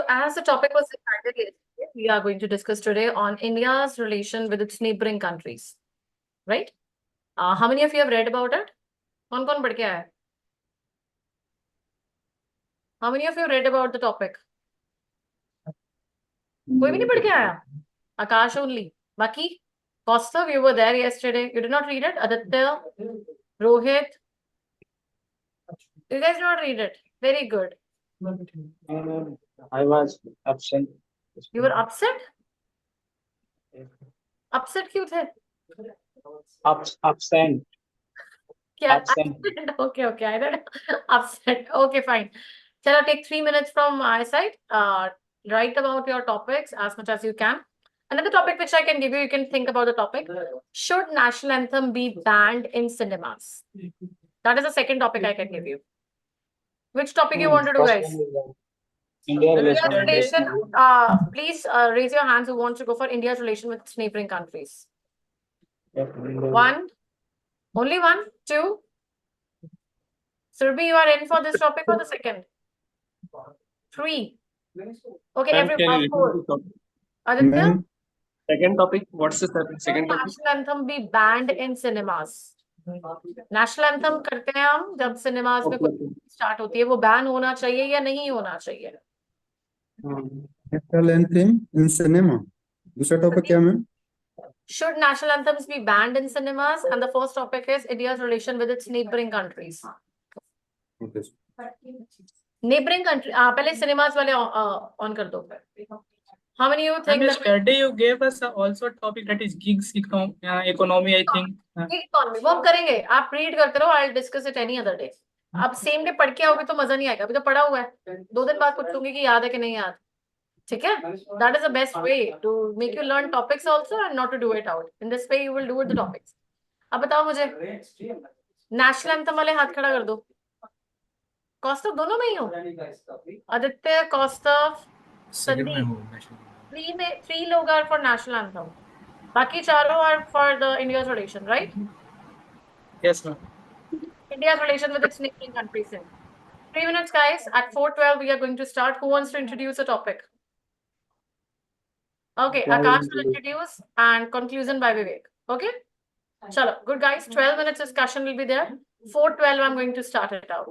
as the topic was decided yesterday, we are going to discuss today on India's relation with its neighboring countries, right? How many of you have read about it? कौन-कौन पढ़ के आया है? How many of you read about the topic? कोई भी नहीं पढ़ के आया? Akash only. Baki? Kaustav, you were there yesterday. You did not read it? Aditya? Rohit? You guys did not read it. Very good. I was absent. You were upset? Upset क्यों थे? Absent. क्या? Absent. Okay, okay. I don't upset. Okay, fine. Shall I take 3 minutes from my side? Write about your topics as much as you can. Another topic which I can give you, you can think about the topic. Should national anthem be banned in cinemas? That is the second topic I can give you. Which topic you want to do, guys? India India's relation. relation. Please raise your hands who wants to go for India's relation with its neighboring countries. One. Only one? Two? Surbhi, you are in for this topic or the second? Three. Okay, everyone. Four. Aditya? Second topic. What's the second topic? National anthem be banned in cinemas. National anthem करते हैं हम जब cinemas में कुछ start होती है वो ban होना चाहिए या नहीं होना चाहिए नेशनल एंथम इन सिनेमा दूसरा टॉपिक क्या ma'am should national anthems be banned in cinemas and the first topic is India's relation with its neighboring countries neighboring country पहले cinemas वाले on कर दो how many you think yesterday you gave us also a topic that is gigs economy I think economy वो हम करेंगे आप read करते रहो I'll discuss it any other day अब सेम डे पढ़ के आओगे तो मजा नहीं आएगा अभी तो पढ़ा हुआ है 2 दिन बाद पूछूंगी कि याद है कि नहीं याद ठीक है that is the best way to make you learn topics also and not to do it out in this way you will do it the topics अब बताओ मुझे नेशनल एंथम वाले हाथ खड़ा कर दो कौस्तव दोनों में ही हो आदित्य कौस्तव संदीप 3 लोग are for national anthem बाकी चारों are for the India's relation right yes ma'am India's relation with its neighboring countries in 3 minutes guys at 4:12 we are going to start who wants to introduce a topic okay Akash will introduce and conclusion by Vivek okay chalo good guys 12 minutes discussion will be there 4:12 I'm going to start it out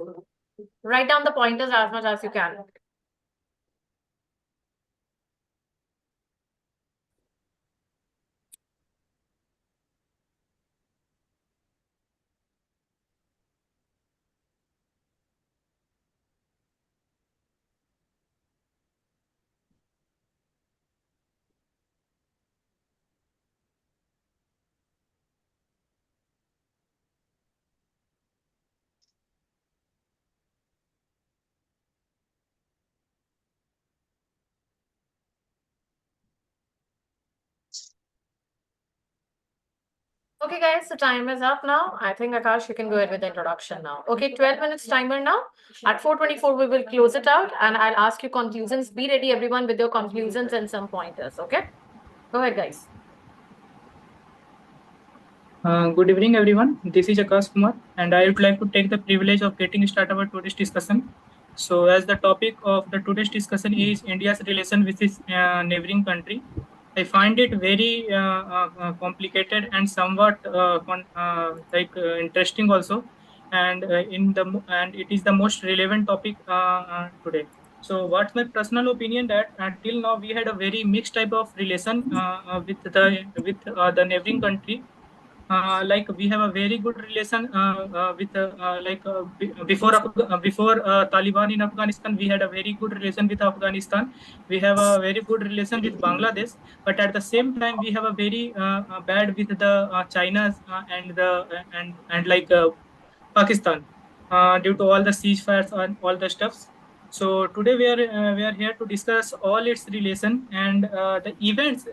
write down the pointers as much as you can Okay, guys, the time is up now. I think, Akash, you can go ahead with the introduction now. Okay, 12 minutes timer now. At 4:24, we will close it out and I'll ask you conclusions. Be ready, everyone, with your conclusions and some pointers, okay? Go ahead, guys. Good evening, everyone. This is Akash Kumar, and I would like to take the privilege of getting started our today's discussion. So, as the topic of the today's discussion is India's relation with its neighboring country, I find it very complicated and somewhat interesting also, and it is the most relevant topic today. So, what's my personal opinion that until now we had a very mixed type of relation with the neighboring country. Like we have a very good relation before Taliban in Afghanistan, we had a very good relation with Afghanistan. We have a very good relation with Bangladesh, but at the same time we have a very bad with the China and Pakistan due to all the ceasefires and all the stuffs. So today we are here to discuss all its relation and the events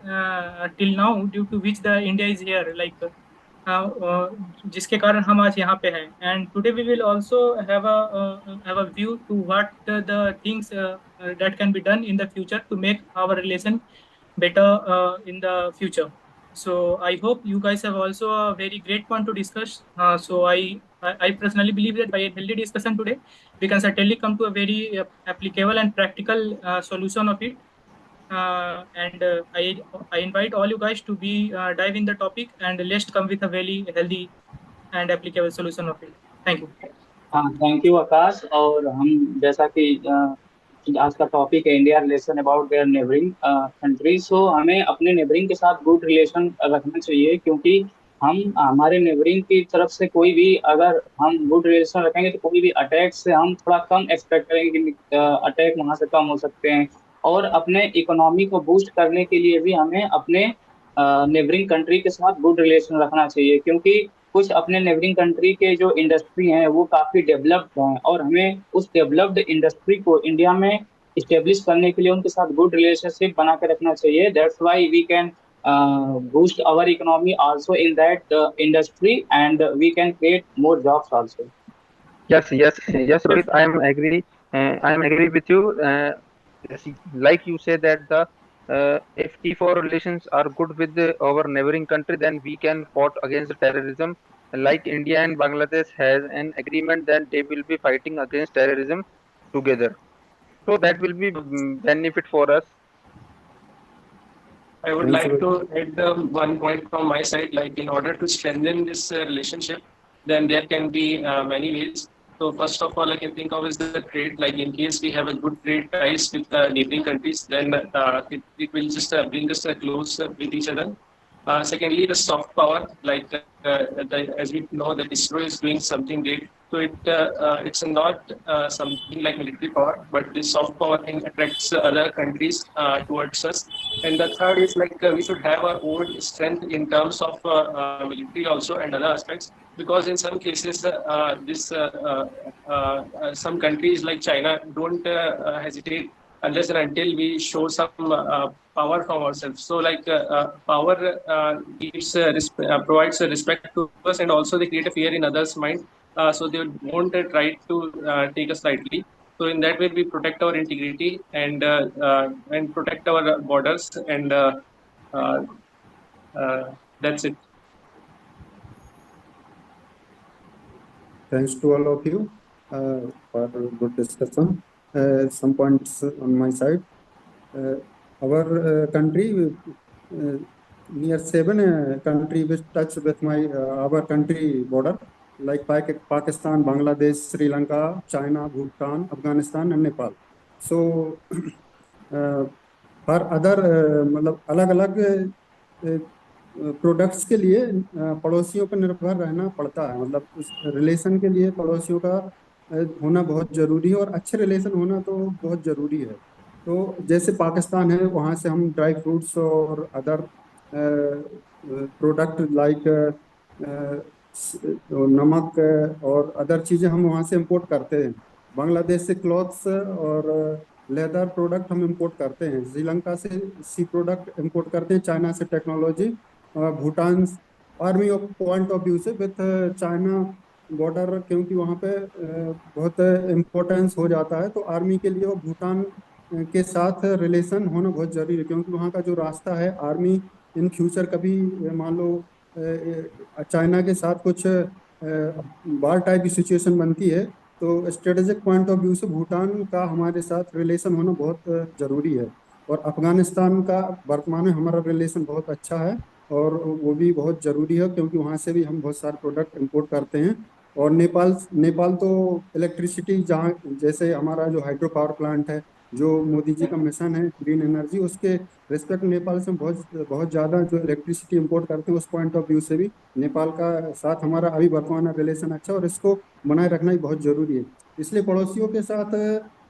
till now due to which the India is here जिसके कारण हम आज यहाँ पे हैं and today we will also have a view to what the things that can be done in the future to make our relation better in the future. So I hope you guys have also a very great point to discuss. So I personally believe that by a healthy discussion today, we can certainly come to a very applicable and practical solution of it. I invite all you guys to be dive in the topic and let's come with a very healthy and applicable solution of it. Thank you. हाँ, thank you Akash. और हम जैसा कि आज का topic है India relation about their neighbouring country, so हमें अपने नेबरिंग के साथ गुड रिलेशन रखना चाहिए, क्योंकि हम हमारे नेबरिंग की तरफ से कोई भी अगर हम गुड रिलेशन रखेंगे तो कोई भी अटैक से हम थोड़ा कम एक्सपेक्ट करेंगे कि अटैक वहां से कम हो सकते हैं। और अपने इकोनॉमी को बूस्ट करने के लिए भी हमें अपने नेबरिंग कंट्री के साथ गुड रिलेशन रखना चाहिए, क्योंकि कुछ अपने नेबरिंग कंट्री के जो इंडस्ट्री हैं वो काफी डेवलप्ड हैं, और हमें उस डेवलप्ड इंडस्ट्री को इंडिया में इस्टेब्लिश करने के लिए उनके साथ गुड रिलेशनशिप बना के रखना चाहिए। That's why we can boost our economy also in that industry, and we can create more jobs also. Yes, Rohit, I am agree with you. Yes, like you say that the if T4 relations are good with our neighboring country, then we can fought against terrorism. Like India and Bangladesh has an agreement that they will be fighting against terrorism together. So that will be benefit for us. I would Thanks, like to add one point from my side. Like, in order to strengthen this relationship, then there can be many ways. So first of all, I can think of is the trade. Like, in case we have a good trade ties with neighboring countries, then it will just bring us close with each other. Secondly, the soft power, like as we know, that ISRO is doing something great. So it's not something like military power, but this soft power thing attracts other countries towards us. And the third is like we should have our own strength in terms of military also and other aspects. Because in some cases, some countries like China don't hesitate unless and until we show some power from ourselves. So like power provides a respect to us, and also they create a fear in others' mind. So they won't try to take us lightly. So in that way, we protect our integrity and protect our borders, and uh, that's it. Thanks to all of you for good discussion. Some points on my side. Our country, near 7 country which touch with our country border, like Pakistan, Bangladesh, Sri Lanka, China, Bhutan, Afghanistan, and Nepal. So for other मतलब अलग-अलग products के लिए पड़ोसियों पर निर्भर रहना पड़ता है। मतलब उस रिलेशन के लिए पड़ोसियों का होना बहुत जरूरी है, और अच्छे रिलेशन होना तो बहुत जरूरी है। तो जैसे पाकिस्तान है, वहाँ से हम ड्राई फ्रूट्स और अदर प्रोडक्ट लाइक नमक और अदर चीज़ें हम वहाँ से इंपोर्ट करते हैं। बांग्लादेश से क्लॉथ्स और लेदर प्रोडक्ट हम इंपोर्ट करते हैं। श्रीलंका से सी प्रोडक्ट इंपोर्ट करते हैं, चाइना से technology, Bhutan army point of view से विथ चाइना बॉर्डर, क्योंकि वहाँ पे बहुत इम्पोर्टेंस हो जाता है। तो आर्मी के लिए वो भूटान के साथ रिलेशन होना बहुत जरूरी है, क्योंकि वहाँ का जो रास्ता है, आर्मी इन फ्यूचर कभी मान लो चाइना के साथ कुछ बार टाइप की सिचुएशन बनती है, तो स्ट्रेटेजिक पॉइंट ऑफ व्यू से भूटान का हमारे साथ रिलेशन होना बहुत जरूरी है। और अफगानिस्तान का वर्तमान में हमारा रिलेशन बहुत अच्छा है, और वो भी बहुत जरूरी है, क्योंकि वहाँ से भी हम बहुत सारे प्रोडक्ट इंपोर्ट करते हैं। और नेपाल तो इलेक्ट्रिसिटी, जहाँ जैसे हमारा जो हाइड्रो पावर प्लांट है, जो मोदी जी का मिशन है ग्रीन एनर्जी, उसके रिस्पेक्ट नेपाल से हम बहुत ज़्यादा जो इलेक्ट्रिसिटी इंपोर्ट करते हैं, उस पॉइंट ऑफ व्यू से भी नेपाल का साथ हमारा अभी वर्तमान रिलेशन अच्छा है, और इसको बनाए रखना ही बहुत जरूरी है। इसलिए पड़ोसियों के साथ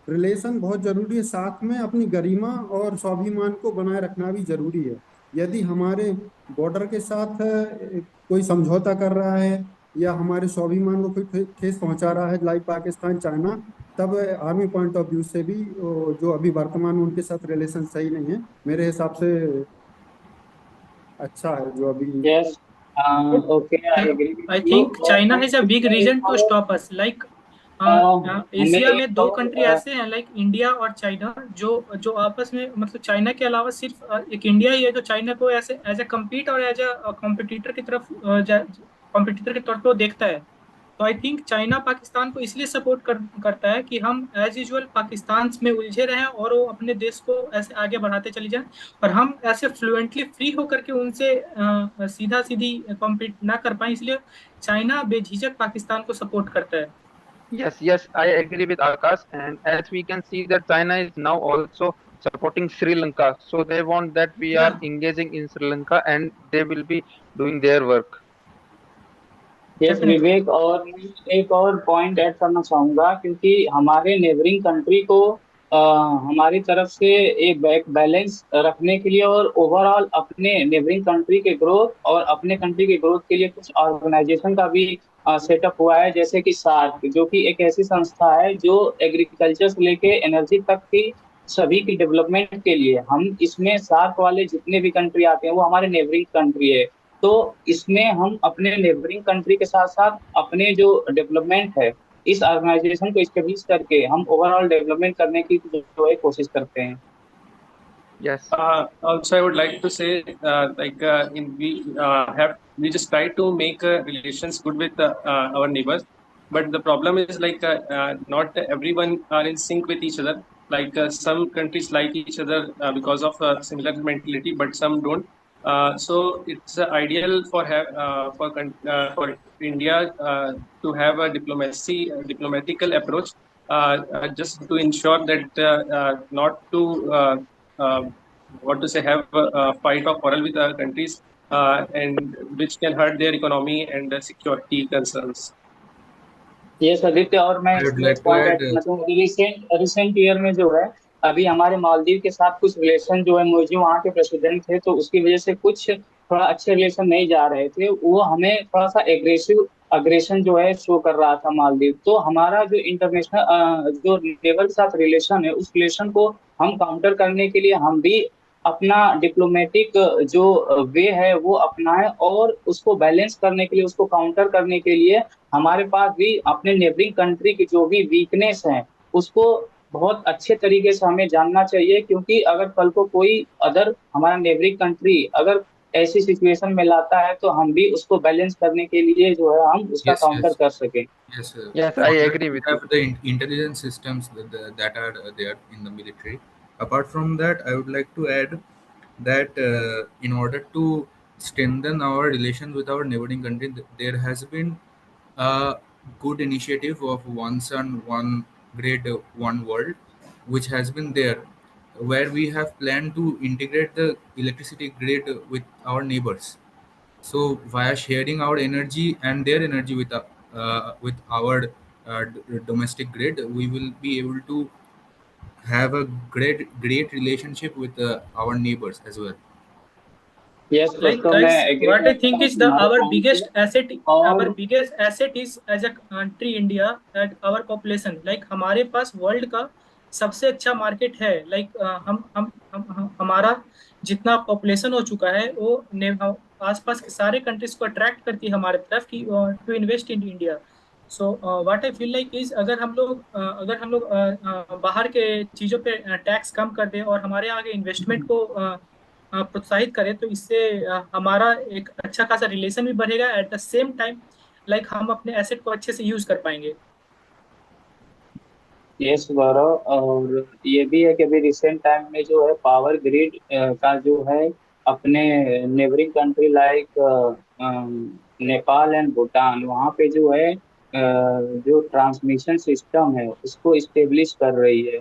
रिलेशन बहुत जरूरी है, साथ में अपनी गरिमा और स्वाभिमान को बनाए रखना भी जरूरी है। यदि हमारे बॉर्डर के साथ कोई समझौता कर रहा है या हमारे स्वाभिमान को कोई ठेस पहुंचा रहा है, लाइक पाकिस्तान, चाइना, तब आर्मी पॉइंट ऑफ व्यू से भी जो अभी वर्तमान में उनके साथ रिलेशन सही नहीं है, मेरे हिसाब से अच्छा है जो अभी। Yes, okay, I agree with I you. think China has a big reason to stop us. Like Asia में दो और, कंट्री ऐसे हैं लाइक इंडिया और चाइना, जो जो आपस में मतलब चाइना के अलावा सिर्फ एक इंडिया ही है जो चाइना को ऐसे एज ए कम्पीट और एज ए कॉम्पिटिटर की तरफ कॉम्पिटिटर के तौर पर वो देखता है। तो आई थिंक चाइना पाकिस्तान को इसलिए सपोर्ट करता है कि हम एज यूजुअल पाकिस्तान में उलझे रहें और वो अपने देश को ऐसे आगे बढ़ाते चले जाएं, और हम ऐसे फ्लुएंटली फ्री होकर के उनसे सीधा सीधी कॉम्पीट ना कर पाए, इसलिए चाइना बेझिझक पाकिस्तान को सपोर्ट करता है। Yes, yes, I agree with Akash. And as we can see that China is now also supporting Sri Lanka, so they want that we are Yeah. engaging in Sri Lanka and they will be doing their work. Yes Definitely. विवेक, और मैं एक और point add करना चाहूंगा, क्योंकि हमारे neighbouring country को हमारी तरफ से एक बैलेंस रखने के लिए और ओवरऑल अपने नेबरिंग कंट्री के ग्रोथ और अपने कंट्री के ग्रोथ के लिए कुछ ऑर्गेनाइजेशन का भी सेटअप हुआ है, जैसे कि सार्क, जो कि एक ऐसी संस्था है जो एग्रीकल्चर से लेके एनर्जी तक की सभी की डेवलपमेंट के लिए, हम इसमें सार्क वाले जितने भी कंट्री आते हैं वो हमारे नेबरिंग कंट्री है। तो इसमें हम अपने नेबरिंग कंट्री के साथ साथ अपने जो डेवलपमेंट है, इस ऑर्गेनाइजेशन को स्टेब्लिश करके हम ओवरऑल डेवलपमेंट करने की जो है कोशिश करते हैं। Yes, Also, I would like to say, we just try to make relations good with our neighbors, but the problem is not everyone are in sync with each other. Some countries like each other because of similar mentality, but some don't. So it's ideal for India to have a diplomatical approach, just to ensure that not to. Uh, what to say, have a fight or quarrel with other countries, and which can hurt their economy and security concerns. Yes Aditya, और मैं I would इसमें एक like to point add add, करना चाहूंगा। Recent recent year में जो है, अभी हमारे मालदीव के साथ कुछ रिलेशन जो है, मुझे वहाँ के प्रेसिडेंट थे तो उसकी वजह से कुछ थोड़ा अच्छे रिलेशन नहीं जा रहे थे, वो हमें थोड़ा सा एग्रेसिव अग्रेशन जो है शो कर रहा था मालदीव। तो हमारा जो इंटरनेशनल जो नेबल के साथ रिलेशन है, उस रिलेशन को हम काउंटर करने के लिए हम भी अपना डिप्लोमेटिक जो वे है वो अपनाएं, और उसको बैलेंस करने के लिए, उसको काउंटर करने के लिए हमारे पास भी अपने नेबरिंग कंट्री की जो भी वीकनेस है उसको बहुत अच्छे तरीके से हमें जानना चाहिए, क्योंकि अगर कल को कोई अदर हमारा नेबरिंग कंट्री अगर ऐसी सिचुएशन में लाता है तो हम भी उसको बैलेंस करने के लिए जो है हम उसका yes, काउंटर yes, कर सकें। yes. yes, I Not that agree we with you. have the intelligence systems that are there in the military. Apart from that, I would like to add that in order to strengthen our relation with our neighboring country, there has been a good initiative of one sun, one grid, one world, which has been there, where we have planned to integrate the electricity grid with our neighbors. So via sharing our energy and their energy with our domestic grid, we will be able to have a great relationship with our neighbors as well. Yes Like दोस्तों, मैं guys, agree what I करता think हूँ is the तुम्हारे point से। और our biggest asset is as a country India, that our population, like हमारे पास world का सबसे अच्छा मार्केट है। like हमारा जितना पॉपुलेशन हो चुका है वो आसपास के सारे कंट्रीज को अट्रैक्ट करती है हमारे तरफ की to invest in India. So what I feel like is, अगर हम लोग बाहर के चीजों पे टैक्स कम कर दें और हमारे यहाँ के इन्वेस्टमेंट को प्रोत्साहित करें, तो इससे हमारा एक अच्छा खासा रिलेशन भी बढ़ेगा। Eight the same time like हम अपने एसेट को अच्छे से यूज कर पाएंगे। यस गौरव, और ये भी है कि अभी रिसेंट टाइम में जो है पावर ग्रिड का जो है अपने neighbouring country like Nepal and Bhutan, वहाँ पे जो है जो ट्रांसमिशन सिस्टम है उसको इस्टेब्लिश कर रही है।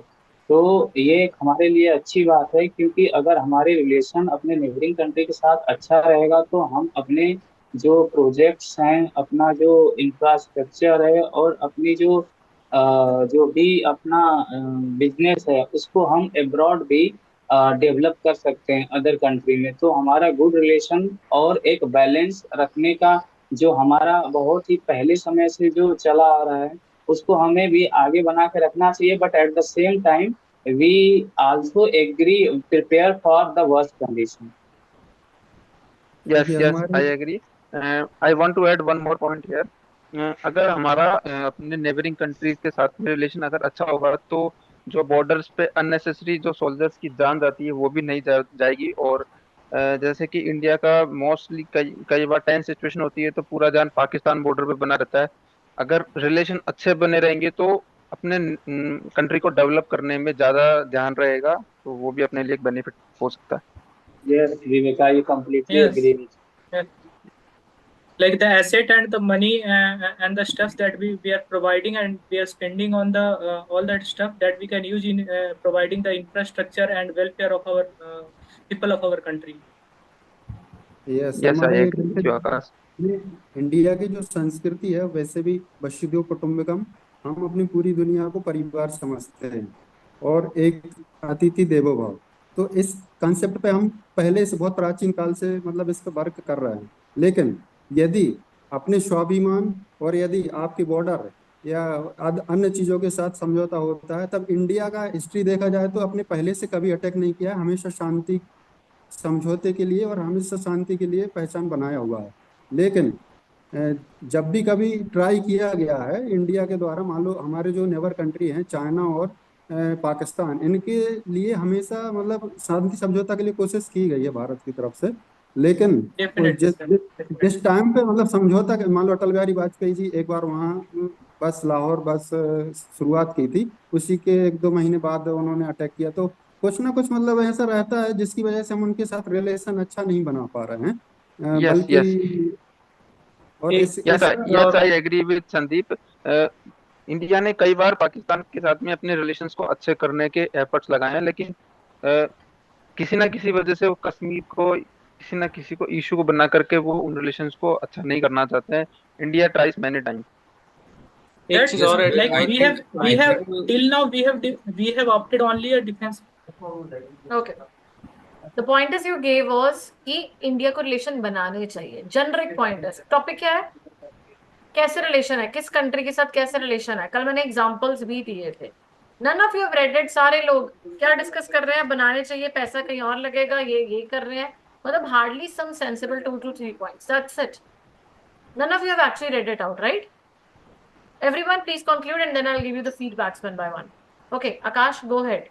तो ये एक हमारे लिए अच्छी बात है, क्योंकि अगर हमारे रिलेशन अपने नेबरिंग कंट्री के साथ अच्छा रहेगा तो हम अपने जो प्रोजेक्ट्स हैं, अपना जो इंफ्रास्ट्रक्चर है और अपनी जो भी अपना बिजनेस है उसको हम अब्रॉड भी डेवलप कर सकते हैं अदर कंट्री में। तो हमारा गुड रिलेशन और एक बैलेंस रखने का जो हमारा बहुत ही पहले समय से जो चला आ रहा है उसको हमें भी आगे बना के रखना चाहिए, but at the same time we also agree prepare for the worst condition. Yes, देखिए yes, I हमारे agree. I want to add one more point here. अगर हमारा अपने नेबरिंग कंट्रीज के साथ में रिलेशन अगर अच्छा होगा तो जो बॉर्डर्स पे अननेसेसरी जो सोल्जर्स की जान जाती है वो भी नहीं जाएगी। और जैसे कि इंडिया का मोस्टली कई कई बार टेंस सिचुएशन होती है तो पूरा ध्यान पाकिस्तान बॉर्डर पे बना रहता है। अगर रिलेशन अच्छे बने रहेंगे तो अपने कंट्री को डेवलप करने में ज्यादा ध्यान रहेगा, तो वो भी अपने लिए एक बेनिफिट हो सकता है। Yes, Viveka, I completely Yes. agree with Yes. Like the asset and the money and the stuff that we are providing and we are spending on the all that stuff that we can use in providing the infrastructure and welfare of our people of our country. Yes, yes, I हमारे agree जैसे with you Akash. India की जो संस्कृति है वैसे भी वसुधैव कुटुंबकम, हम अपनी पूरी दुनिया को परिवार समझते हैं और एक अतिथि देवो भव। तो इस कंसेप्ट पे हम पहले से बहुत प्राचीन काल से मतलब इस पे वर्क कर रहे हैं। लेकिन यदि अपने स्वाभिमान और यदि आपकी बॉर्डर या अन्य चीजों के साथ समझौता होता है, तब इंडिया का हिस्ट्री देखा जाए तो अपने पहले से कभी अटैक नहीं किया है, हमेशा शांति समझौते के लिए और हमेशा शांति के लिए पहचान बनाया हुआ है। लेकिन जब भी कभी ट्राई किया गया है इंडिया के द्वारा, मान लो हमारे जो नेबर कंट्री हैं चाइना और पाकिस्तान, इनके लिए हमेशा मतलब शांति समझौता के लिए कोशिश की गई है भारत की तरफ से। लेकिन वो Definitely, जिस sir. जिस Definitely. जिस टाइम पे मतलब समझौता मान लो अटल बिहारी वाजपेयी जी एक बार वहाँ बस लाहौर बस शुरुआत की थी, उसी के एक दो महीने बाद उन्होंने अटैक किया। तो कुछ ना कुछ मतलब ऐसा रहता है जिसकी वजह से हम उनके साथ रिलेशन अच्छा नहीं बना पा रहे हैं। यस, बल्कि यस, और यस, इस yes, I agree with Sandeep. India ने कई बार पाकिस्तान के साथ में अपने रिलेशंस को अच्छे करने के एफर्ट्स लगाए हैं, लेकिन किसी ना किसी वजह से वो कश्मीर को किसी ना किसी को इशू को बना करके वो उन रिलेशंस को अच्छा नहीं करना चाहते हैं। India tries many time. एक That's चीज Yes, और ऐड like I करना think we I have think till now we have opted only a defense. Okay. The point is you gave was कि इंडिया को रिलेशन बनाने चाहिए, generic point है। Topic क्या है? कैसे रिलेशन है, किस कंट्री के साथ कैसे रिलेशन है। कल मैंने एग्जांपल्स भी दिए थे। None of you have read it. सारे लोग क्या डिस्कस कर रहे हैं? बनाने चाहिए, पैसा कहीं और लगेगा, ये कर रहे हैं। मतलब hardly some sensible 2 to 3 points, that's it. None of you have actually read it out, right? Everyone please conclude and then I'll give you the feedbacks one by one. Okay, Akash, go ahead.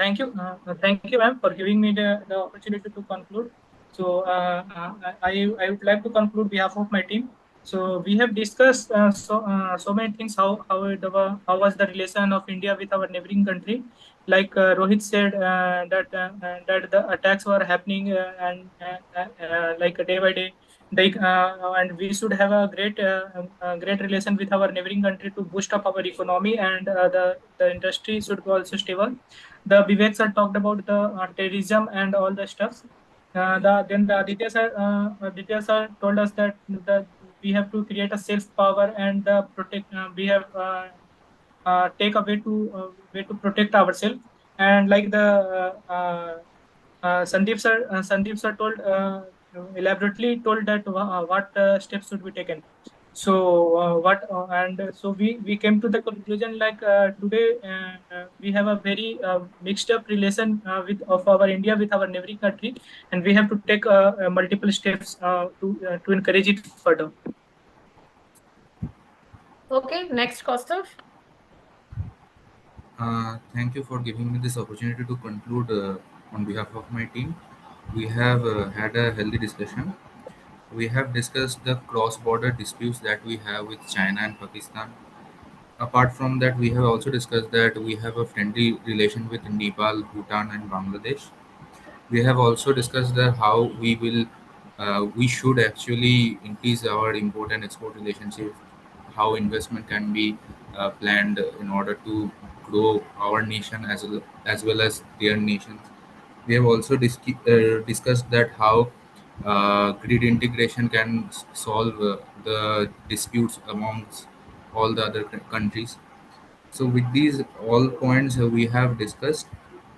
Thank you, ma'am, for giving me the opportunity to conclude. So I would like to conclude behalf of my team. So we have discussed so many things. How was the relation of India with our neighboring country? Like Rohit said that the attacks were happening like day by day. Like and we should have a great relation with our neighboring country to boost up our economy, and the industry should be also stable. The Vivek sir talked about the terrorism and all the stuff. The Aditya sir told us that we have to create a self power and protect. We have take a way to protect ourselves. And like the Sandeep sir told elaborately told that what steps should be taken. So we came to the conclusion like today we have a very mixed up relation with of our India with our neighboring country, and we have to take multiple steps to encourage it further. Okay, next, Kaustav. Thank you for giving me this opportunity to conclude on behalf of my team. We have had a healthy discussion. We have discussed the cross-border disputes that we have with China and Pakistan. Apart from that, we have also discussed that we have a friendly relation with Nepal, Bhutan, and Bangladesh. We have also discussed that how we should actually increase our import and export relationship, how investment can be planned in order to grow our nation as well as their nations. We have also discussed that how grid integration can solve the disputes amongst all the other countries. So with these all points we have discussed,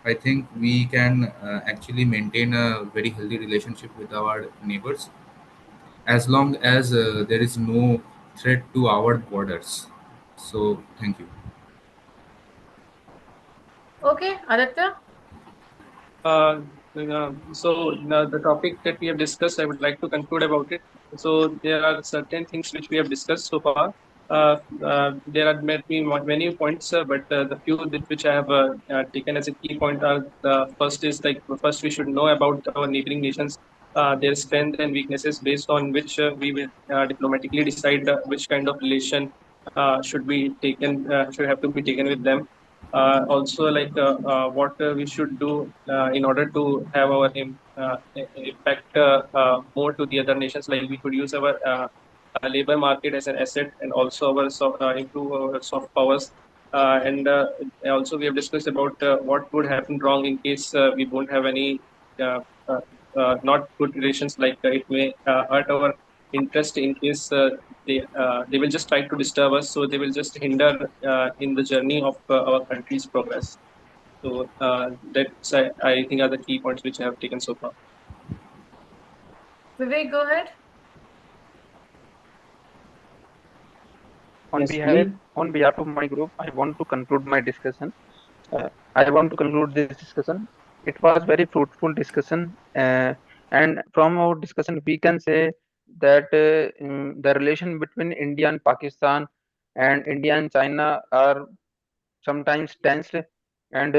I think we can actually maintain a very healthy relationship with our neighbors as long as there is no threat to our borders. So thank you. Okay, Aditya. So the topic that we have discussed, I would like to conclude about it. So there are certain things which we have discussed so far. There are many points, but the few which I have taken as a key point are the first is like first we should know about our neighboring nations, their strength and weaknesses, based on which we will diplomatically decide which kind of relation should have to be taken with them. Also, like what we should do in order to have our impact more to the other nations. Like we could use our labor market as an asset, and also improve our soft powers. And also, we have discussed about what would happen wrong in case we don't have any uh, uh, not good relations. Like it may hurt our interest in case they will just try to disturb us, so they will just hinder in the journey of our country's progress. So I think are the key points which I have taken so far. Vivek, go ahead. On Yes, behalf of my group, I want to conclude my discussion. I want to conclude this discussion. It was very fruitful discussion, and from our discussion, we can say that the relation between India and Pakistan and India and China are sometimes tense, and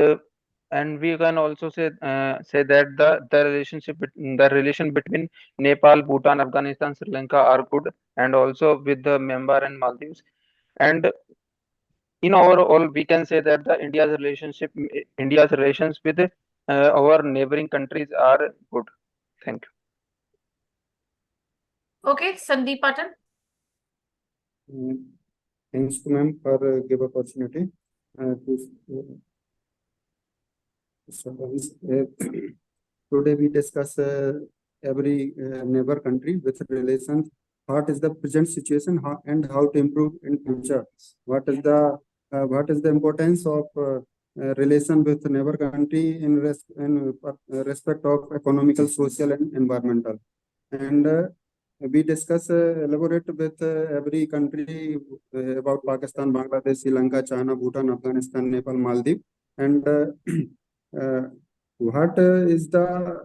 we can also say that the relation between Nepal, Bhutan, Afghanistan, Sri Lanka are good, and also with the Myanmar and Maldives. And in overall, we can say that India's relations with our neighboring countries are good. Thank you. Okay, Sandeep Patel. Thanks to ma'am for give opportunity to today we discuss every neighbor country with relations. What is the present situation and how to improve in future? What is the importance of relation with neighbor country in respect of economical, social, and environmental? And we discuss elaborate with every country about Pakistan, Bangladesh, Sri Lanka, China, Bhutan, Afghanistan, Nepal, Maldives, and what is the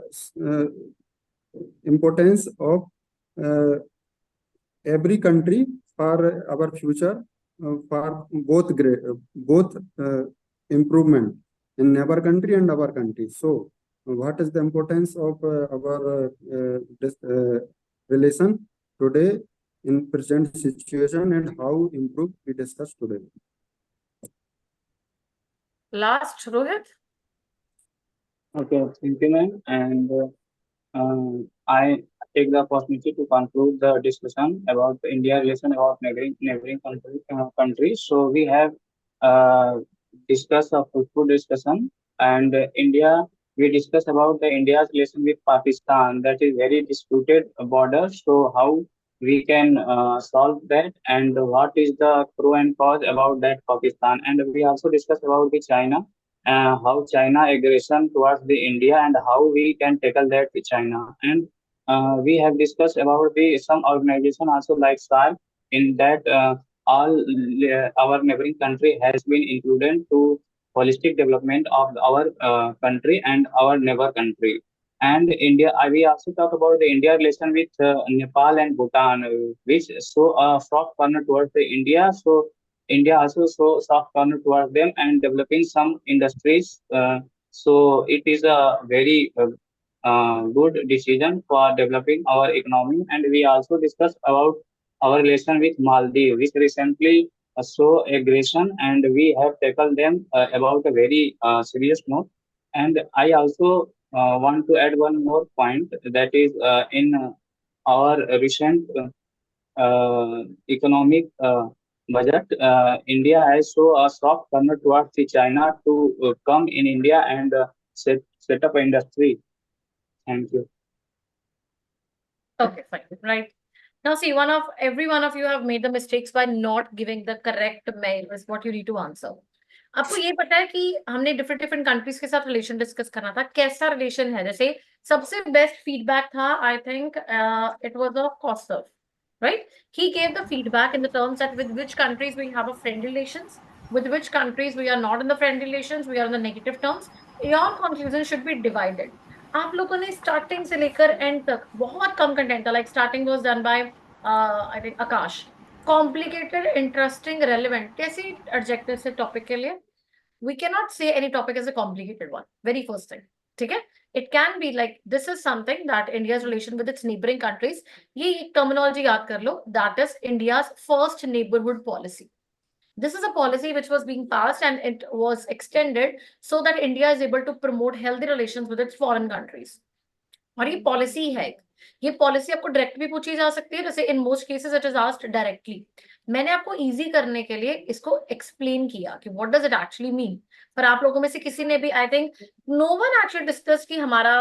importance of every country for our future, for both improvement in our country and our country. So, what is the importance of our relation today in present situation and how improve we discuss today. Last, Rohit. Okay, thank you, ma'am. And I take the opportunity to conclude the discussion about the India relation about neighboring countries. So we have uh, discussed a fruitful discussion, and India. We discussed about the India's relation with Pakistan, that is very disputed border. So how we can solve that, and what is the pro and cons about that Pakistan, and we also discussed about the China, how China aggression towards the India and how we can tackle that with China. And we have discussed about the some organization also like SARC, in that all our neighboring country has been included to holistic development of our country and our neighbor country. And India, we also talk about the India relation with Nepal and Bhutan, which show a soft corner towards the India. So India also show soft corner towards them and developing some industries. So it is a very good decision for developing our economy. And we also discussed about our relation with Maldives, which recently show aggression, and we have tackled them about a very serious note. And I also want to add one more point, that is in our recent economic budget, India has shown a soft corner towards the China to come in India and set up industry. Thank you. Okay, fine. Right. Now, see, every one of you have made the mistakes by not giving the correct mail is what you need to answer. आपको ये पता है कि हमने different countries के साथ relation discuss करना था, कैसा रिलेशन है? जैसे सबसे बेस्ट फीडबैक था, I think it was of कॉस्टर्फ, right? He gave the feedback in the terms that with which countries we have a friend relations, with which countries we are not in the friend relations, we are in the negative terms. Your conclusion should be divided. आप लोगों ने starting से लेकर and तक बहुत कम content था, like starting was done by I think Akash. Complicated, interesting, relevant, कैसी adjective से टॉपिक के लिए? we cannot say any topic as a complicated one, very first thing, ठीक है? It can be like this is something that India's relation with its neighboring countries, ये एक terminology याद कर लो, that is India's first neighborhood policy. This is a policy which was being passed and it was extended so that India is able to promote healthy relations with its foreign countries. और ये policy है, ये policy आपको direct भी पूछी जा सकती है, जैसे in most cases it is asked directly. मैंने आपको इजी करने के लिए इसको एक्सप्लेन किया कि what does it actually mean, पर आप लोगों में से किसी ने भी, I think no one actually discuss कि हमारा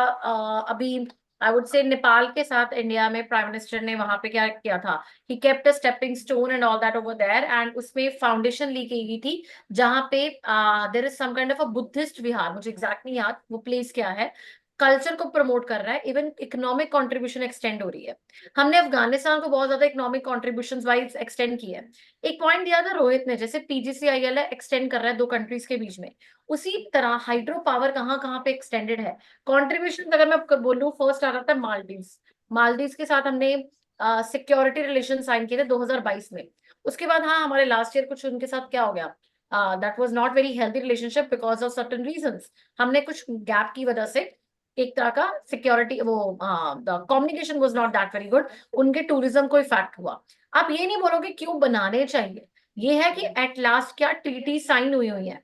अभी आई वुड से नेपाल के साथ इंडिया में प्राइम मिनिस्टर ने वहां पे क्या किया था, he kept a stepping stone and all that over there, एंड उसमें फाउंडेशन ली गई थी जहां पे there is some kind of a Buddhist vihar, मुझे एग्जैक्ट नहीं याद वो प्लेस क्या है, कल्चर को प्रमोट कर रहा है, इवन इकोनॉमिक कंट्रीब्यूशन एक्सटेंड हो रही है। हमने अफगानिस्तान को बहुत ज्यादा इकोनॉमिक कंट्रीब्यूशन वाइज एक्सटेंड किया है। एक पॉइंट दिया था रोहित ने, जैसे पीजीसीआईएल है एक्सटेंड कर रहा है दो कंट्रीज के बीच में, उसी तरह हाइड्रो पावर कहाँ कहाँ पे एक्सटेंडेड है कंट्रीब्यूशन। अगर मैं बोलूँ, फर्स्ट आ रहा था मालदीव, मालदीव के साथ हमने सिक्योरिटी रिलेशन साइन किए थे 2022 में। उसके बाद हाँ हमारे लास्ट ईयर कुछ उनके साथ क्या हो गया, that was not very healthy relationship because of certain reasons, हमने कुछ गैप की वजह से एक तरह का सिक्योरिटी वो communication was not that very good, उनके टूरिज्म को इफेक्ट हुआ। आप ये नहीं बोलोगे क्यों बनाने चाहिए, ये है कि एट लास्ट क्या ट्रीटी साइन हुई हुई है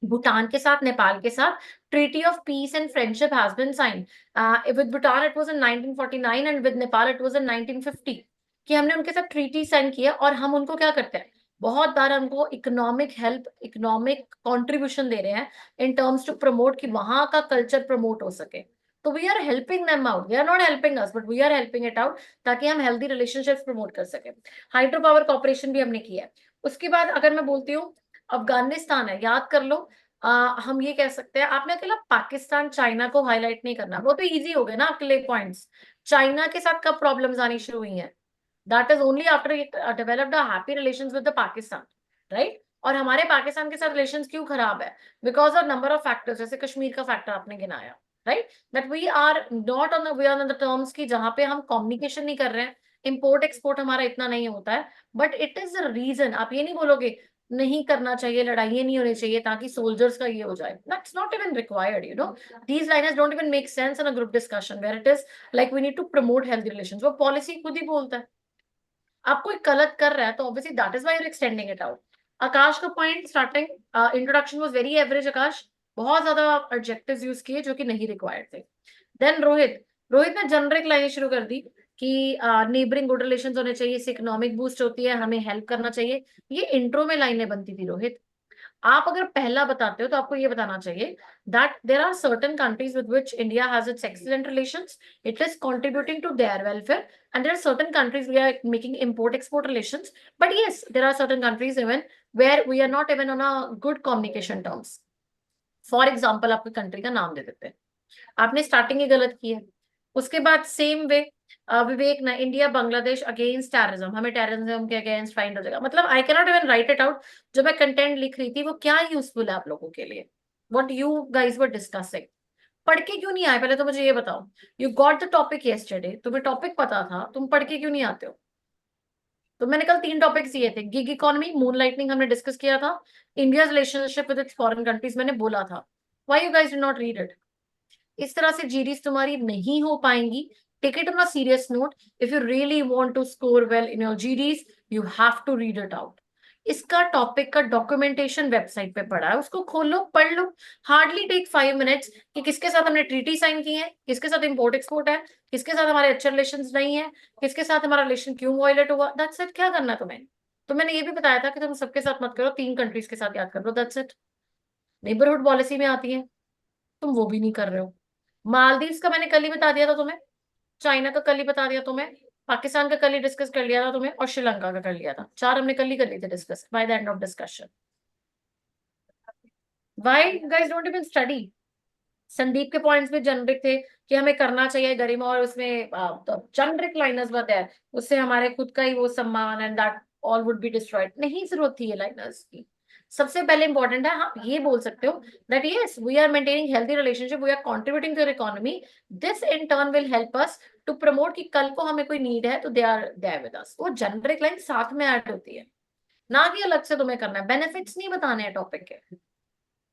भूटान के साथ, नेपाल के साथ, treaty of peace and friendship has been sign. With Bhutan it was in 1949 and with Nepal it was in 1950 कि हमने उनके साथ ट्रीटी साइन किया, और हम उनको क्या करते हैं, बहुत बार हमको इकोनॉमिक हेल्प, इकोनॉमिक कंट्रीब्यूशन दे रहे हैं इन टर्म्स टू प्रमोट कि वहां का कल्चर प्रमोट हो सके। तो we are helping them out, we are not helping us but we are helping it out, ताकि हम हेल्दी रिलेशनशिप्स प्रमोट कर सके। हाइड्रो पावर कॉर्पोरेशन भी हमने किया है। उसके बाद अगर मैं बोलती हूँ अफगानिस्तान है, याद कर लो, हम ये कह सकते हैं, आपने अकेला पाकिस्तान चाइना को हाईलाइट नहीं करना, वो तो इजी हो गए ना आपके लिए पॉइंट्स। चाइना के साथ कब प्रॉब्लम्स आनी शुरू हुई हैं, that is only after it developed a happy relations with the Pakistan, right? और हमारे पाकिस्तान के साथ रिलेशंस क्यों खराब है, because of number of factors, जैसे कश्मीर का फैक्टर आपने गिनाया, right? That we are not on the way on the terms की जहां पे हम कम्युनिकेशन नहीं कर रहे हैं, इंपोर्ट एक्सपोर्ट हमारा इतना नहीं होता है, but it is a reason. आप ये नहीं बोलोगे नहीं करना चाहिए, लड़ाई नहीं होनी चाहिए ताकि सोल्जर्स का ये हो जाए, that's not even required, you know, these lines don't even make sense in a group discussion where it is like we need to promote healthy relations, वो पॉलिसी खुद ही बोलता है। आप कोई गलत कर रहा है तो obviously that is why you are extending it out. Akash का point starting introduction was very average, Akash बहुत ज्यादा एडजेक्टिव्स यूज किए जो कि नहीं रिक्वायर्ड थे। देन रोहित, रोहित ने जनरिक लाइनें शुरू कर दी कि नेबरिंग गुड रिलेशंस होने चाहिए, इससे इकोनॉमिक बूस्ट होती है, हमें हेल्प करना चाहिए, ये इंट्रो में लाइनें बनती थी रोहित। आप अगर पहला बताते हो तो आपको ये बताना चाहिए that there are certain countries with which India has its excellent relations, it is contributing to their welfare, and there are certain countries we are making import export relations, but yes there are certain countries even where we are not even on a good communication terms। For example आपके country का नाम दे देते हैं, आपने starting ही गलत की है। उसके बाद सेम वे विवेक ना, इंडिया बांग्लादेश अगेंस्ट टेररिज्म, हमें टेररिज्म के अगेंस्ट फाइंड हो जाएगा, मतलब I cannot even right it out. जो मैं कंटेंट लिख रही थी वो क्या यूजफुल है आप लोगों के लिए, what you guys were discussing, पढ़ के क्यों नहीं आए पहले तो मुझे ये बताओ। You got the topic yesterday, तुम्हें टॉपिक पता था, तुम पढ़ के क्यों नहीं आते हो? तो मैंने कल 3 टॉपिक्स दिए थे, गिग इकोनॉमी, मून लाइटनिंग हमने डिस्कस किया था, India relationship with its foreign countries मैंने बोला था, why you guys do not read it? इस तरह से जीडीज तुम्हारी नहीं हो पाएंगी। Take it on a serious note, if you really want to score well in your GDs you have to read it out. इसका टॉपिक का documentation website पे पड़ा है, उसको खोलो पढ़ लो, हार्डली टेक 5 मिनट्स कि किसके साथ हमने ट्रीटी साइन की है, किसके साथ इंपोर्ट एक्सपोर्ट है, किसके साथ हमारे अच्छे रिलेशन नहीं है, किसके साथ हमारा रिलेशन क्यों वायलेट हुआ, दैट्स इट। क्या करना है तुम्हें? तो मैंने ये भी बताया था कि तुम सबके साथ मत करो, 3 कंट्रीज के साथ याद कर लो, दैट्स इट। नेबरहुड पॉलिसी में आती है, तुम वो भी नहीं कर रहे हो। मालदीव्स का मैंने कल ही बता दिया था तुम्हें, चाइना का कल ही बता दिया तुम्हें, पाकिस्तान का कल ही डिस्कस कर लिया था तुम्हें, और श्रीलंका का कर लिया था, 4 हमने कल ही कर लिए थे discuss by the end of discussion. Why you guys don't even study? Sandeep के पॉइंट्स भी जेनरिक थे कि हमें करना चाहिए गरिमा, और उसमें जेनरिक लाइनर्स बताया, उससे हमारे खुद का ही वो सम्मान and that all would be destroyed, नहीं जरूरत थी ये लाइनर्स की। सबसे पहले इंपॉर्टेंट है, हाँ ये बोल सकते हो that yes we are maintaining healthy relationship, we are contributing to the economy, this in turn will help us to promote कि कल को हमें कोई नीड है तो they are there with us. वो जेनरिक लाइन साथ में ऐड होती है, ना कि अलग से तुम्हें करना है। बेनिफिट्स नहीं बताने हैं टॉपिक के,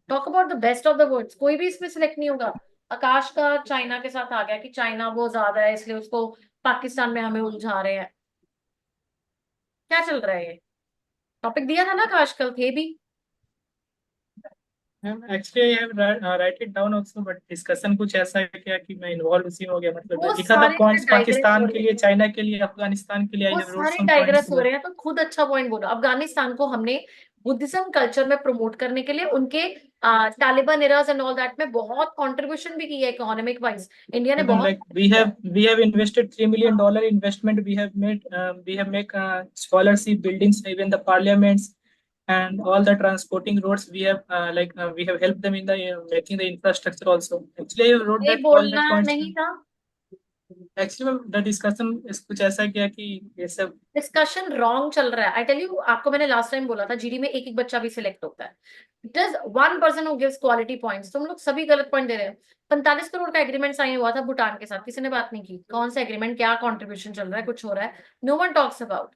talk about the best of the words. कोई भी इसमें सिलेक्ट नहीं होगा। आकाश का चाइना के साथ आ गया कि चाइना वो ज्यादा है इसलिए उसको पाकिस्तान में हमें उलझा रहे हैं, क्या चल रहा है ये? टॉपिक दिया था ना आकाश, कल थे भी। Actually, I have write it down also, but discussion कुछ ऐसा है क्या कि मैं इन्वॉल्व उसी में हो गया, मतलब वो लिखा था सारे पॉइंट्स डाइग्रेस हो पाकिस्तान रहे के हैं, लिए, चाइना के लिए, अफगानिस्तान के लिए, वो I have wrote सारे some points डाइग्रेस हो there. रहे हैं। तो खुद अच्छा पॉइंट बोलो, अफगानिस्तान को हमने बुद्धिज्म कल्चर में प्रमोट करने के लिए उनके Taliban eras and all that में बहुत कंट्रीब्यूशन भी की है इकोनॉमिक वाइज। इंडिया ने And then, बहुत like we have invested $3 million investment. We have make scholarship buildings, even the parliaments and all the transporting roads. We have we have helped them in the making the infrastructure also. Actually, I wrote ये that all बोलना that points. नहीं था। Actually, the discussion is कुछ ऐसा किया कि ये सब डिस्कशन रॉन्ग चल रहा है। आई टेल यू, आपको मैंने लास्ट टाइम बोला था जीडी में एक एक बच्चा भी सिलेक्ट होता है, it is one person who gives quality points. तुम लोग सभी गलत पॉइंट दे रहे हो। 45 करोड़ का एग्रीमेंट साइन हुआ था भूटान के साथ, किसी ने बात नहीं की कौन सा एग्रीमेंट, क्या कॉन्ट्रीब्यूशन चल रहा है, कुछ हो रहा है, no one talks about.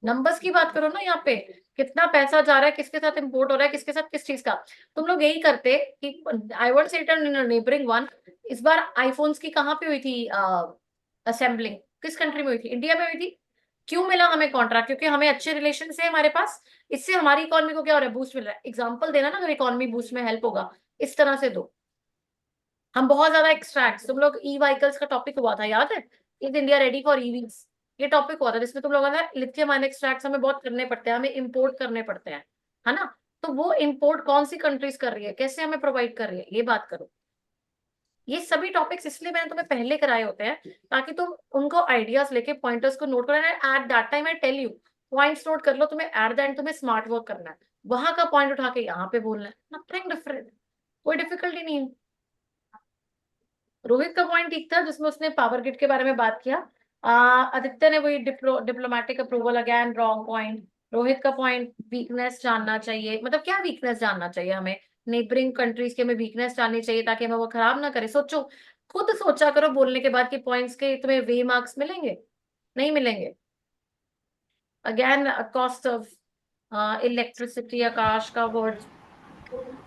Numbers की बात करो ना, यहाँ पे कितना पैसा जा रहा है, किसके साथ इंपोर्ट हो रहा है, किसके साथ किस चीज का। तुम लोग यही करते कि I won't say it in neighbouring one. इस बार आईफोन्स की कहाँ पे हुई थी असेंबलिंग, किस कंट्री में हुई थी? इंडिया में हुई थी। क्यों मिला हमें कॉन्ट्रैक्ट? क्योंकि हमें अच्छे रिलेशन है हमारे पास। इससे हमारी इकोनॉमी को क्या हो रहा है, बूस्ट मिल रहा है। एग्जाम्पल देना ना, अगर इकोनॉमी बूस्ट में हेल्प होगा इस तरह से दो। हम बहुत ज्यादा एक्सट्रैक्ट, तुम लोग ई व्हीकल्स का टॉपिक हुआ था याद है, is India ready for EVs, ये टॉपिक हुआ था जिसमें तुम लोगों ने लिथियम आयन एक्सट्रैक्ट हमें बहुत करने पड़ते हैं, हमें इंपोर्ट करने पड़ते हैं, है ना? तो वो इंपोर्ट कौन सी कंट्रीज कर रही है, कैसे हमें प्रोवाइड कर रही है, ये बात करो। ये सभी टॉपिक्स इसलिए मैंने तुम्हें पहले कराए होते हैं ताकि तुम उनको आइडियाज लेके पॉइंटर्स को नोट करो। At that time I tell you points note कर लो, तुम्हें एट द एंड तुम्हें स्मार्ट वर्क करना है, वहां का पॉइंट उठा के यहाँ पे बोलना है, नथिंग डिफरेंट, कोई डिफिकल्टी नहीं है। रोहित का पॉइंट ठीक था जिसमें उसने पावर ग्रिड के बारे में बात किया। आदित्य ने वही diplomatic approval, again wrong point. Rohit का पॉइंट वीकनेस जानना चाहिए, मतलब क्या वीकनेस जानना चाहिए हमें, नेबरिंग कंट्रीज के हमें वीकनेस जाननी चाहिए ताकि हमें वो खराब ना करे। सोचो, खुद सोचा करो बोलने के बाद कि पॉइंट्स के तुम्हें वे मार्क्स मिलेंगे, नहीं मिलेंगे। अगेन कॉस्ट ऑफ इलेक्ट्रिसिटी, आकाश का वर्ड,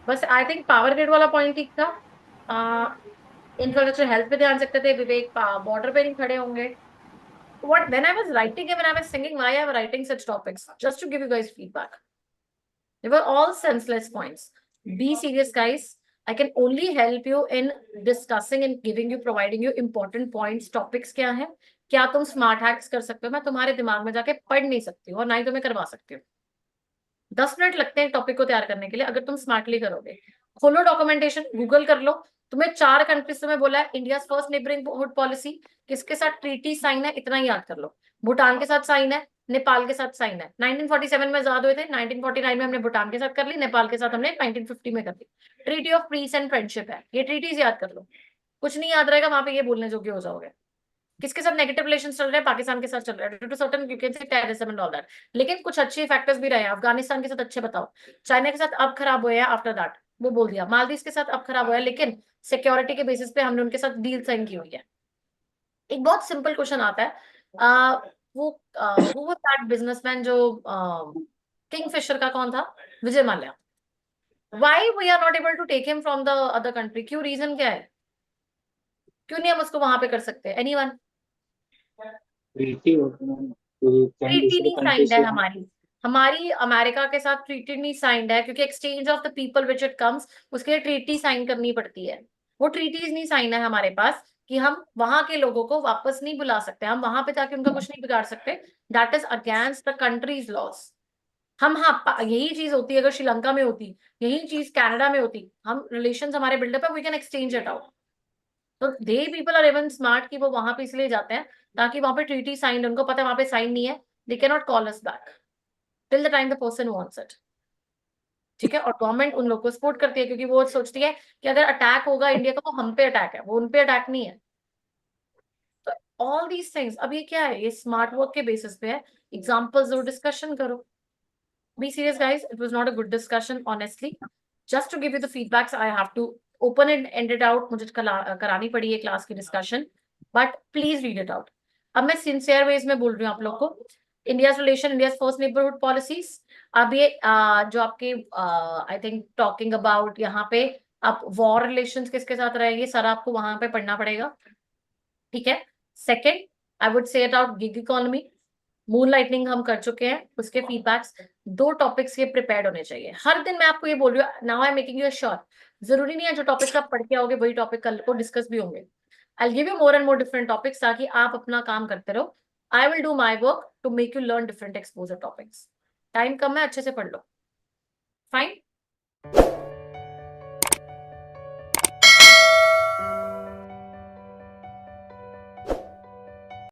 बस आई थिंक पावर ग्रिड वाला पॉइंट ठीक था। इंफ्रास्ट्रक्चर हेल्थ पे ध्यान सकते थे, विवेक बॉर्डर पे नहीं खड़े होंगे। What when I was writing and when I was singing, why I was writing such topics? Just to give you guys feedback. They were all senseless points. Be serious, guys. I can only help you in discussing and giving you, providing you important points. Topics क्या है, क्या तुम smart hacks कर सकते हो, मैं तुम्हारे दिमाग में जाके पढ़ नहीं सकती हूँ और ना ही तुम्हें करवा सकती हूँ। 10 मिनट लगते हैं टॉपिक को तैयार करने के लिए अगर तुम स्मार्टली करोगे। खोलो डॉक्यूमेंटेशन, गूगल कर लो, तुम्हें 4 कंट्रीज में बोला है इंडिया फर्स्ट नेबरिंग पॉलिसी, किसके साथ ट्रीटी साइन है इतना याद कर लो। भूटान के साथ साइन है, नेपाल के साथ साइन है। 1947 में आजाद हुए थे, 1949 में हमने भूटान के साथ कर ली, नेपाल के साथ हमने 1950 में कर ली। Treaty of peace and friendship है, ये ट्रीटीज याद कर लो। कुछ नहीं याद रहेगा वहां पे ये बोलने जोगे हो जाओगे। किसके साथ नेगेटिव रिलेशन चल रहे हैं, पाकिस्तान के साथ चल रहा है, due to certain you can say terrorism and all that. लेकिन कुछ अच्छे फैक्टर्स भी रहे हैं, अफगानिस्तान के साथ अच्छे बताओ, चाइना के साथ अब खराब हुए हैं आफ्टर दैट, वो बोल दिया, मालदीव के साथ अब खराब हुआ है लेकिन सिक्योरिटी के बेसिस पे हमने उनके साथ डील साइन की हुई है। एक बहुत सिंपल क्वेश्चन आता है, वो दैट बिजनेसमैन जो किंगफिशर का कौन था, Vijay Mallya, why we are not able to take him from the other country, क्यों, रीजन क्या है, क्यों नहीं हम उसको वहां पे कर सकते? एनीवन? ट्रीटी होती है कि कहीं ट्रीटी दूसरे नहीं कंट्री साइंड है से हमारी, हमारी अमेरिका के साथ ट्रीटी नहीं साइंड है क्योंकि exchange of the people which it comes, उसके लिए ट्रीटी साइन करनी पड़ती है। वो ट्रीटीज नहीं साइन है हमारे पास कि हम वहां के लोगों को वापस नहीं बुला सकते, हम वहां पे जाके उनका कुछ नहीं बिगाड़ सकते। That is against the countries loss. हम, हाँ, यही चीज होती अगर श्रीलंका में होती, यही चीज कनाडा में होती, हम रिलेशंस हमारे बिल्डअप है, we can exchange it out. तो they people are even smart कि वो वहां पे इसलिए जाते हैं ताकि वहां पे ट्रीटी साइन, उनको पता है वहां पे साइन नहीं है, they can not call us back till the time the person wants it. ठीक है, और गवर्नमेंट उन लोगों को सपोर्ट करती है क्योंकि वो सोचती है कि अगर अटैक होगा इंडिया का, वो हम पे अटैक है, वो उन पे अटैक नहीं है। तो ऑल दीज थिंग्स, अब ये क्या है, ये स्मार्ट वर्क के बेसिस पे है। एग्जाम्पल्स दो, डिस्कशन करो, be serious, guys. It was not a good discussion, honestly. Just to give you the feedbacks, I have to open it, end it out. मुझे करानी पड़ी है क्लास की discussion, but please read it out. अब मैं sincere veg में बोल रही हूँ आप लोग को. India's relation, India's first neighbourhood policies. अब ये जो आपके आई थिंक टॉकिंग अबाउट यहाँ पे आप वॉर रिलेशंस किसके साथ रहेंगे, सर आपको वहां पे पढ़ना पड़ेगा. ठीक है. Second, I would say it out gig economy. Moon lightning हम कर चुके हैं, उसके फीडबैक्स. 2 टॉपिक्स के प्रिपेयर्ड होने चाहिए. हर दिन मैं आपको ये बोल रही हूँ, now I am making you sure. जरूरी नहीं है जो टॉपिक्स आप पढ़ के आओगे वही टॉपिक कल को डिस्कस भी होंगे. I give you more and more different topics ताकि आप अपना काम करते रहो. I will do my work to make you learn different exposure topics. Time कम है, अच्छे से पढ़ लो. फाइन.